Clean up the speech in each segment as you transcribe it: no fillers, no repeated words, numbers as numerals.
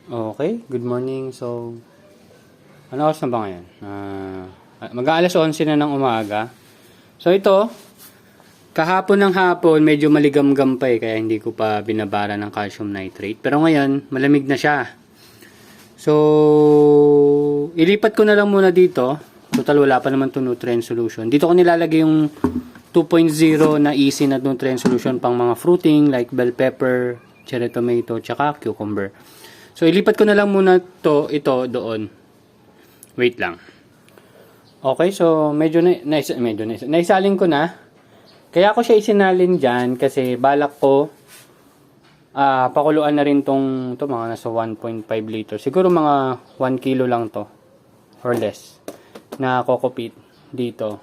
Okay, good morning. So, ano oras na ba ngayon? Mag-aalas 11 na ng umaga. So, ito, kahapon ng hapon, medyo maligamgam pa kaya hindi ko pa binabara ng calcium nitrate. Pero ngayon, malamig na siya. So, ilipat ko na lang muna dito. Total, wala pa naman to nutrient solution. Dito ko nilalagay yung 2.0 na easy na nutrient solution pang mga fruiting like bell pepper, cherry tomato, tsaka cucumber. So, ilipat ko na lang muna ito doon. Wait lang. Okay, so medyo naisalin ko na. Kaya ako siya isinalin dyan kasi balak ko pakuluan na rin tong mga nasa 1.5 liter. Siguro mga 1 kilo lang to or less na kokopit dito.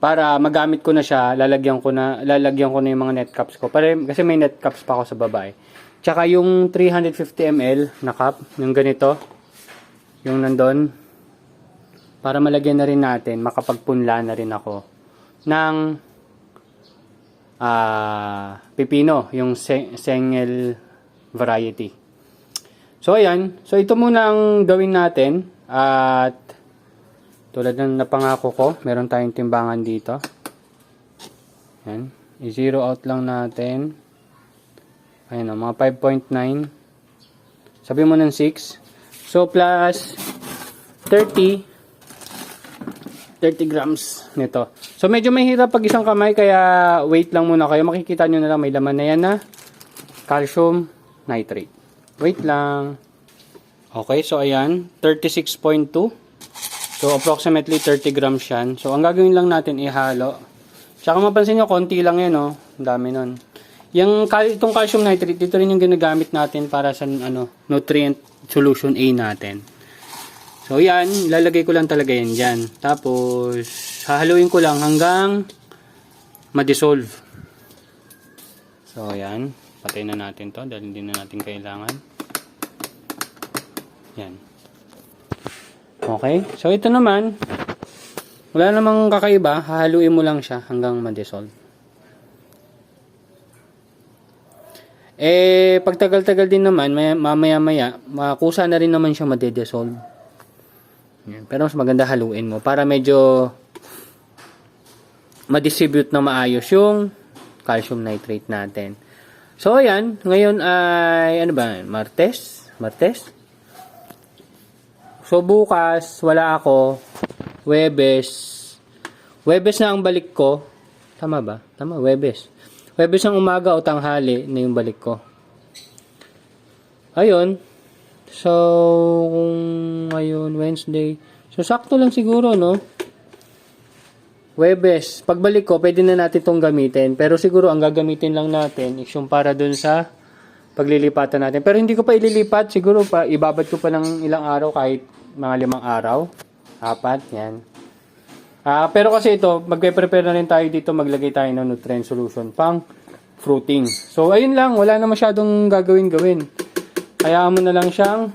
Para magamit ko na siya, lalagyan ko na yung mga net caps ko. Kasi may net caps pa ako sa baba. Tsaka yung 350 ml na cup, yung ganito, yung nandun, para malagyan na rin natin, makapagpunla na rin ako ng pipino, yung Sengel variety. So, ayan. So, ito muna ang gawin natin. At, tulad ng napangako ko, meron tayong timbangan dito. Ayan. I-zero out lang natin. Ayan o, mga 5.9. Sabi mo ng 6. So, plus 30 grams nito. So, medyo mahirap pag isang kamay, kaya wait lang muna kayo. Makikita nyo na lang, may laman na yan na calcium nitrate. Wait lang. Okay, so ayan, 36.2. So, approximately 30 grams yan. So, ang gagawin lang natin, ihalo. Tsaka mapansin nyo, konti lang yan o. Ang dami nun. Itong calcium nitrate, dito rin yung ginagamit natin para sa nutrient solution A natin. So, yan. Lalagay ko lang talaga yan dyan. Tapos, hahaluin ko lang hanggang ma-dissolve. So, yan. Patay na natin to dahil hindi na natin kailangan. Yan. Okay. So, ito naman, wala namang kakaiba. Hahaluin mo lang siya hanggang ma-dissolve. Pagtagal-tagal din naman, mamaya-maya, makusa na rin naman siya madedissolve. Pero mas maganda haluin mo para medyo ma-distribute na maayos yung calcium nitrate natin. So, ayan. Ngayon ay, Martes? So, bukas, wala ako. Huwebes na ang balik ko. Tama ba? Tama, Huwebes ng umaga o tanghali na yung balik ko. Ayun. So, kung ngayon, Wednesday. So, sakto lang siguro, no? Huwebes. Pagbalik ko, pwede na natin itong gamitin. Pero siguro, ang gagamitin lang natin is yung para dun sa paglilipatan natin. Pero hindi ko pa ililipat. Siguro, ibabad ko pa ng ilang araw, kahit mga 5 araw. 4, yan. Pero kasi ito, magpe-prepare na rin tayo dito, maglagay tayo ng nutrient solution pang fruiting. So, ayun lang, wala na masyadong gagawin. Hayaan mo na lang siyang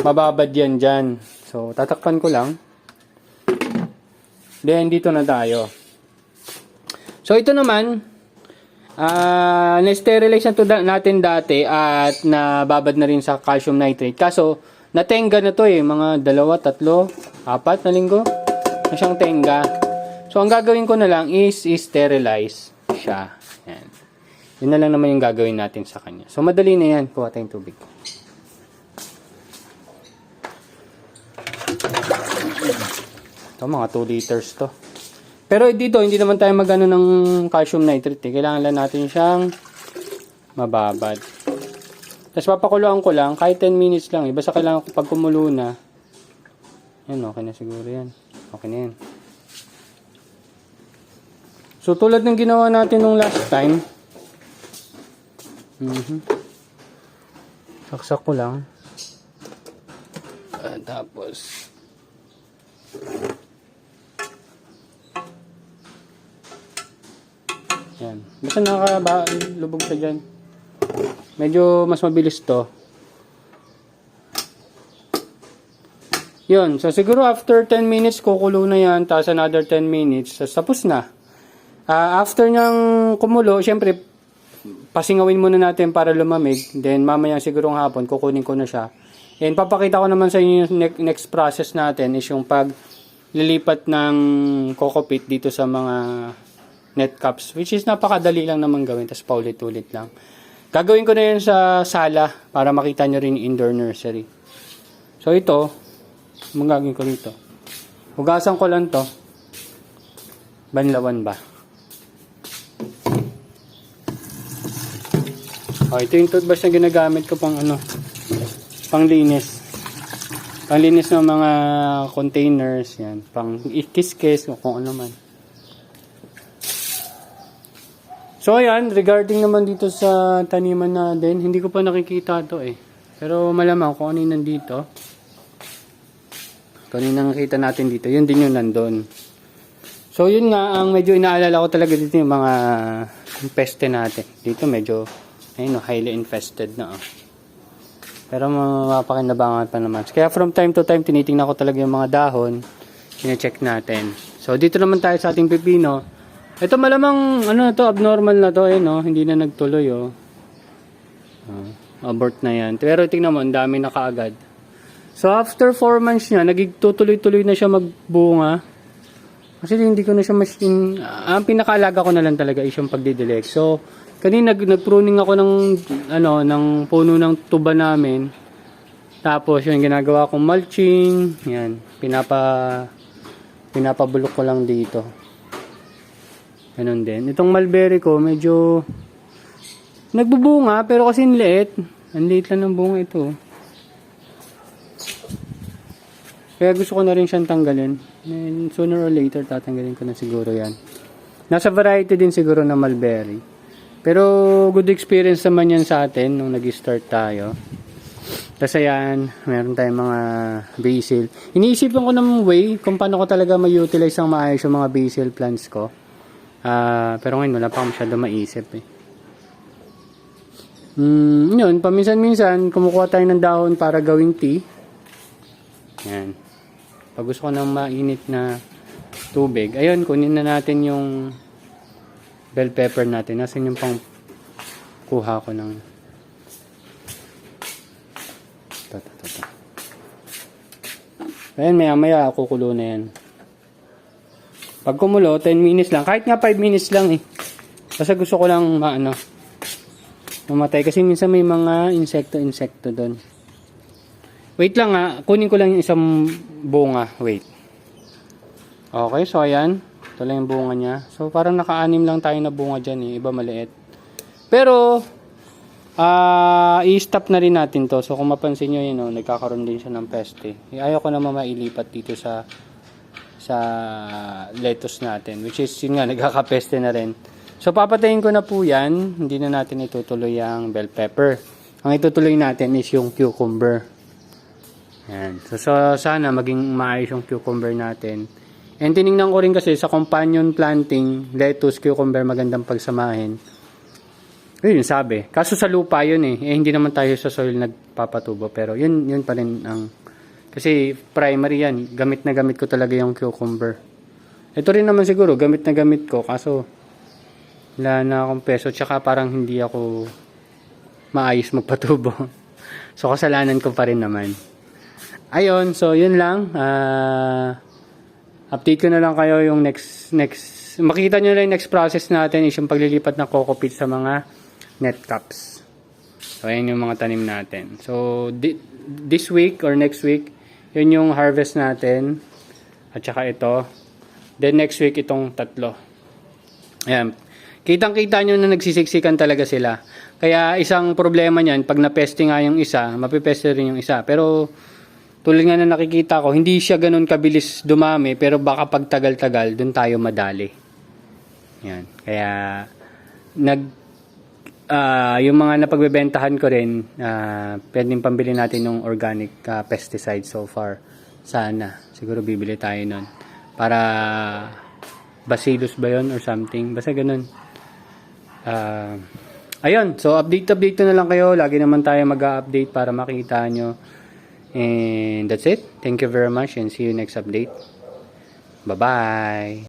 mababad yan dyan. So, tatakpan ko lang. Then, dito na tayo. So, ito naman, na-sterilize natin dati at nababad na rin sa calcium nitrate. Kaso, natenga na to mga 2, 3, 4 na linggo na siyang tenga. So, ang gagawin ko na lang is sterilize siya. Yan. Yun na lang naman yung gagawin natin sa kanya. So, madali na yan. Kuha tayong tubig. Ito, mga 2 liters to. Pero dito, hindi naman tayo magano ng calcium nitrate. Kailangan lang natin siyang mababad. Tapos, papakuluan ko lang. Kahit 10 minutes lang. Basta kailangan ko pag kumulo na. Yan, okay na siguro yan. Okay na yan. So, tulad ng ginawa natin nung last time. Saksak ko lang. Tapos, yan. Basta nakabalubog siya dyan. Medyo mas mabilis to. Yun. So, siguro after 10 minutes, kukulo na yan. Tapos another 10 minutes. Tapos na. After niyang kumulo, syempre, pasingawin muna natin para lumamig. Then mamaya sigurong hapon kukunin ko na siya. And papakita ko naman sa inyo yung next process natin is yung paglilipat ng cockpit dito sa mga net caps, which is napakadali lang naman gawin, tapos paulit-ulit lang. Gagawin ko na yun sa sala para makita nyo rin yung indoor nursery. So ito, magagawin ko rito. Hugasan ko lang to. Banlawan ba? Oh, ito yung toothbrush na ginagamit ko pang panglinis. Panglinis ng mga containers, yan, pang kiss-kiss o kung ano man. So ayan, regarding naman dito sa taniman natin, hindi ko pa nakikita to eh. Pero malamang kung ano yung nandito. Kung ano yung nakikita natin dito, yun din yung nandun. So yun nga, ang medyo inaalala ko talaga dito yung mga peste natin. Dito medyo ayun, highly infested na. Pero mapakinabangan pa naman. Kaya from time to time, tinitingnan ko talaga yung mga dahon. Sine-check natin. So, dito naman tayo sa ating pipino. Ito malamang, abnormal na to. Hindi na nagtuloy, abort na yan. Pero tingnan mo, ang dami na kaagad. So, after 4 months niya, nagtutuloy-tuloy na siya magbunga. Kasi hindi ko na siya ang pinakaalaga ko na lang talaga is yung pagdidelect. So, kanina nagpruning ako ng puno ng tuba namin. Tapos yung ginagawa kong mulching, yan, pinapabulok ko lang dito. Ganun din. Itong mulberry ko medyo nagbubunga pero kasi ang liit lang ng bunga ito. Kaya gusto ko na rin siyang tanggalin. And sooner or later tatanggalin ko na siguro yan. Nasa variety din siguro na mulberry. Pero good experience naman yan sa atin nung nag-start tayo. Kasi yan, meron tayong mga basil. Iniisipan ko ng way kung paano ko talaga ma-utilize ang maayos yung mga basil plants ko. Pero ngayon wala pa akong masyado maisip eh. Yun, paminsan-minsan kumukuha tayo ng dahon para gawing tea. Yan. Pag gusto ko ng mainit na tubig, ayun, kunin na natin yung bell pepper natin. Nasaan yung pang kuha ko ng Ayan, maya kukulo na yan. Pag kumulo, 10 minutes lang. Kahit nga 5 minutes lang eh. Basta gusto ko lang mamatay. Kasi minsan may mga insekto doon. Wait lang kunin ko lang yung isang bunga. Wait. Okay, so ayan. Ito lang yung bunga niya. So, parang naka-anim lang tayo na bunga dyan eh. Iba maliit. Pero, i-stop na rin natin to. So, kung mapansin nyo yun, nagkakaroon din siya ng peste. Ayaw ko naman mailipat dito sa lettuce natin. Which is, yun nga, nagkakapeste na rin. So, papatayin ko na po yan. Hindi na natin itutuloy ang bell pepper. Ang itutuloy natin is yung cucumber. Yan. So, sana maging maayos yung cucumber natin. And tinignan ko rin kasi sa companion planting, lettuce, cucumber, magandang pagsamahin. Yun sabi. Kaso sa lupa yun eh. Hindi naman tayo sa soil nagpapatubo. Pero yun pa rin ang... Kasi primary yan. Gamit na gamit ko talaga yung cucumber. Ito rin naman siguro, gamit na gamit ko. Kaso wala na akong peso. Tsaka parang hindi ako maayos magpatubo. So kasalanan ko pa rin naman. Ayun, so yun lang. Update ko na lang kayo yung next makikita nyo lang yung next process natin is yung paglilipat ng coco peat sa mga net caps. So ayan yung mga tanim natin. So this week or next week, yun yung harvest natin. At saka ito. Then next week itong tatlo. Ayan. Kitang-kita nyo na nagsisiksikan talaga sila. Kaya isang problema niyan, pag napeste nga yung isa, mapipeste rin yung isa. Pero tulad nga na nakikita ko, hindi siya ganun kabilis dumami, pero baka pag tagal-tagal, dun tayo madali. Yan. Kaya, yung mga napagbebentahan ko rin, pwedeng pambili natin ng organic pesticide so far. Sana. Siguro bibili tayo nun. Para, bacillus ba yun or something? Basta ganun. Ayun. So, update na lang kayo. Lagi naman tayo mag-update para makita nyo. And that's it. Thank you very much and see you next update. Bye-bye.